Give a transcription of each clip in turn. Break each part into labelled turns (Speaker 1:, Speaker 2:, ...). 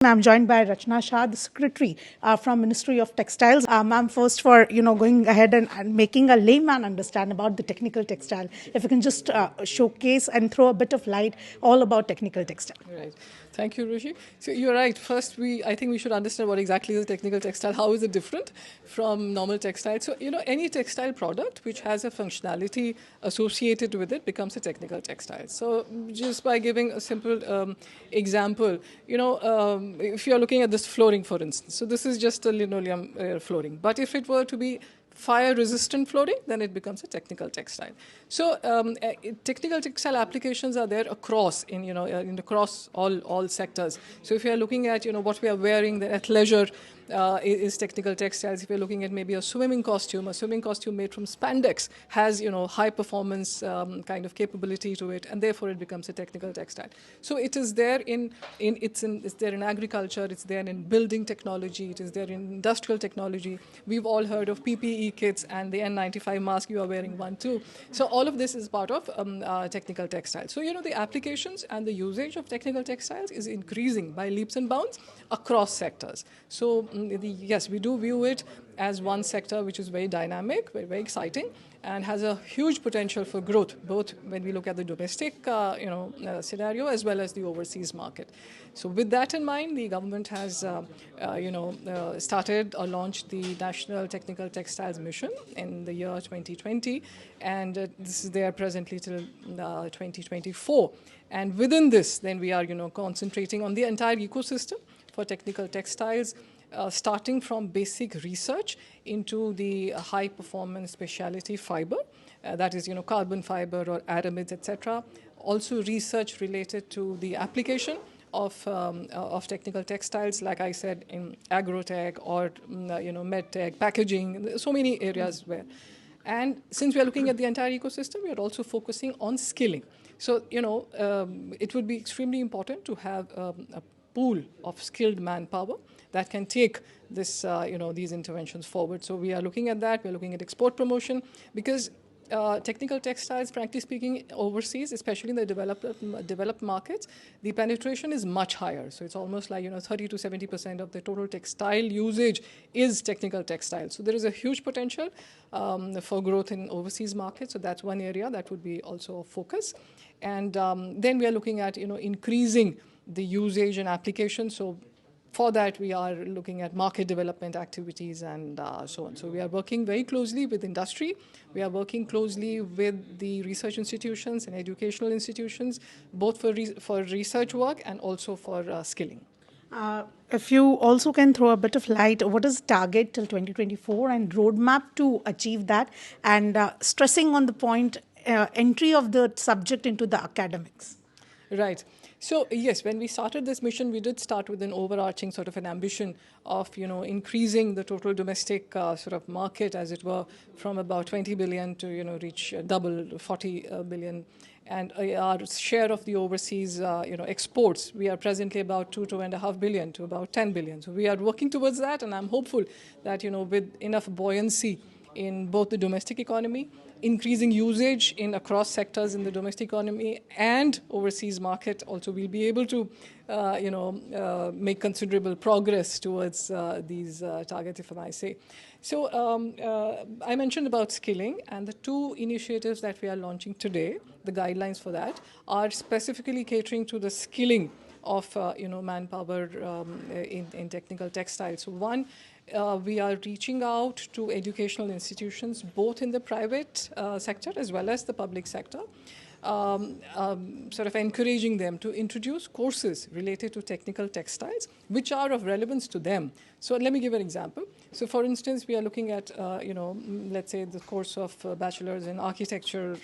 Speaker 1: I'm joined by Rachna Shah, the secretary from Ministry of Textiles. Ma'am, first for going ahead and making a layman understand about the technical textile. If you can just showcase and throw a bit of light all about technical textile.
Speaker 2: Right. Thank you, Rishi. So you're right. First, I think we should understand what exactly is a technical textile. How is it different from normal textile? So, any textile product which has a functionality associated with it becomes a technical textile. So just by giving a simple example, if you're looking at this flooring, for instance, so this is just a linoleum flooring. But if it were to be fire-resistant flooring, then it becomes a technical textile. So technical textile applications are there across across all sectors. So if you are looking at what we are wearing, the athleisure is technical textiles. If you're looking at maybe a swimming costume made from spandex has high performance kind of capability to it, and therefore it becomes a technical textile. So it is there it's there in agriculture, it's there in building technology, it is there in industrial technology. We've all heard of PPE kits and the N95 mask. You are wearing one too. So all of this is part of technical textiles. So the applications and the usage of technical textiles is increasing by leaps and bounds across sectors. So yes, we do view it as one sector which is very dynamic, very, very exciting, and has a huge potential for growth, both when we look at the domestic scenario as well as the overseas market. So with that in mind, the government has started or launched the National Technical Textiles Mission in the year 2020, and this is there presently till 2024. And within this, then we are concentrating on the entire ecosystem for technical textiles, starting from basic research into the high-performance specialty fiber, that is, carbon fiber or aramids, etc. Also, research related to the application of technical textiles, like I said, in agrotech or medtech, packaging. So many areas where. And since we are looking at the entire ecosystem, we are also focusing on skilling. So, it would be extremely important to have a pool of skilled manpower that can take this, these interventions forward. So we are looking at that. We're looking at export promotion, because technical textiles, frankly speaking, overseas, especially in the developed markets, the penetration is much higher. So it's almost like 30 to 70% of the total textile usage is technical textiles. So there is a huge potential for growth in overseas markets. So that's one area that would be also a focus. And then we are looking at increasing the usage and application. So for that, we are looking at market development activities and so on. So we are working very closely with industry. We are working closely with the research institutions and educational institutions, both for research work and also for skilling.
Speaker 1: If you also can throw a bit of light, what is the target till 2024 and roadmap to achieve that, and stressing on the point entry of the subject into the academics?
Speaker 2: Right. So yes, when we started this mission, we did start with an overarching sort of an ambition of increasing the total domestic sort of market, as it were, from about 20 billion to reach double 40 billion. And our share of the overseas exports, we are presently about 2.5 billion to about 10 billion. So we are working towards that, and I'm hopeful that with enough buoyancy in both the domestic economy, increasing usage in across sectors in the domestic economy and overseas market, also we'll be able to make considerable progress towards these targets, if I might say. So I mentioned about skilling, and the two initiatives that we are launching today, the guidelines for that, are specifically catering to the skilling of manpower in technical textiles. So one, we are reaching out to educational institutions, both in the private sector as well as the public sector, sort of encouraging them to introduce courses related to technical textiles, which are of relevance to them. So let me give an example. So for instance, we are looking at, let's say the course of bachelor's in architecture,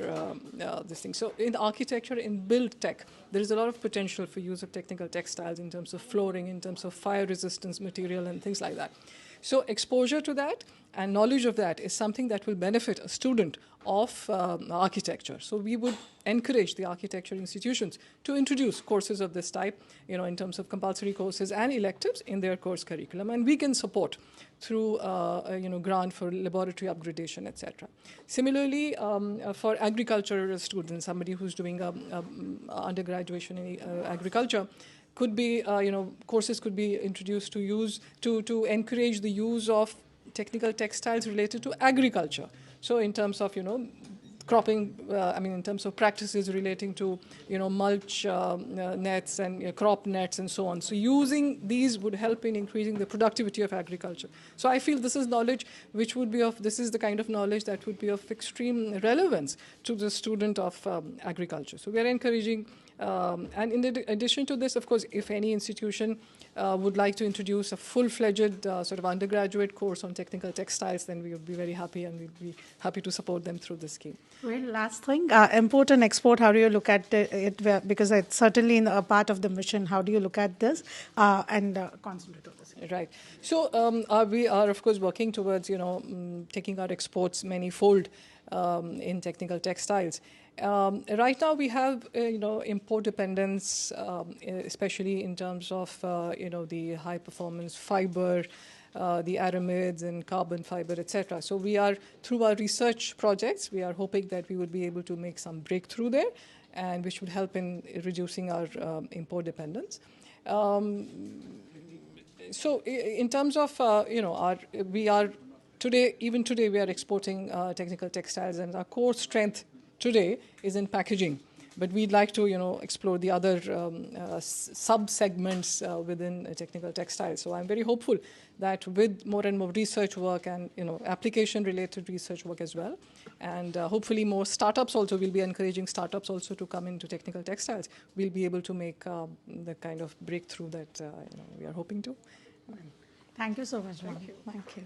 Speaker 2: this thing. So in architecture, in build tech, there is a lot of potential for use of technical textiles in terms of flooring, in terms of fire resistance material and things like that. So exposure to that and knowledge of that is something that will benefit a student of architecture. So we would encourage the architecture institutions to introduce courses of this type, in terms of compulsory courses and electives in their course curriculum. And we can support through, grant for laboratory upgradation, etc. Similarly, for agriculture students, somebody who's doing undergraduation in agriculture, could be, courses could be introduced to encourage the use of technical textiles related to agriculture. So in terms of, cropping, in terms of practices relating to, mulch nets and crop nets and so on. So using these would help in increasing the productivity of agriculture. So I feel this is knowledge which would be this is the kind of knowledge that would be of extreme relevance to the student of agriculture. So we are encouraging, and in addition to this, of course, if any institution would like to introduce a full-fledged sort of undergraduate course on technical textiles, then we would be very happy, and we'd be happy to support them through this scheme.
Speaker 1: Well, last thing, import and export, how do you look at it? Because it's certainly a part of the mission. How do you look at this and concentrate on this?
Speaker 2: Right. So we are, of course, working towards, taking our exports manifold in technical textiles. Right now, we have, import dependence, especially in terms of, the high-performance fiber, the aramids and carbon fiber, etc. So we are, through our research projects, we are hoping that we would be able to make some breakthrough there, and which would help in reducing our import dependence. So in terms of, we are today, even today, we are exporting technical textiles, and our core strength today is in packaging. But we'd like to, explore the other sub-segments within technical textiles. So I'm very hopeful that with more and more research work and, application-related research work as well, and hopefully more startups also, we'll be encouraging startups also to come into technical textiles, we'll be able to make the kind of breakthrough that we are hoping to.
Speaker 1: Thank you so much, ma'am. Thank you.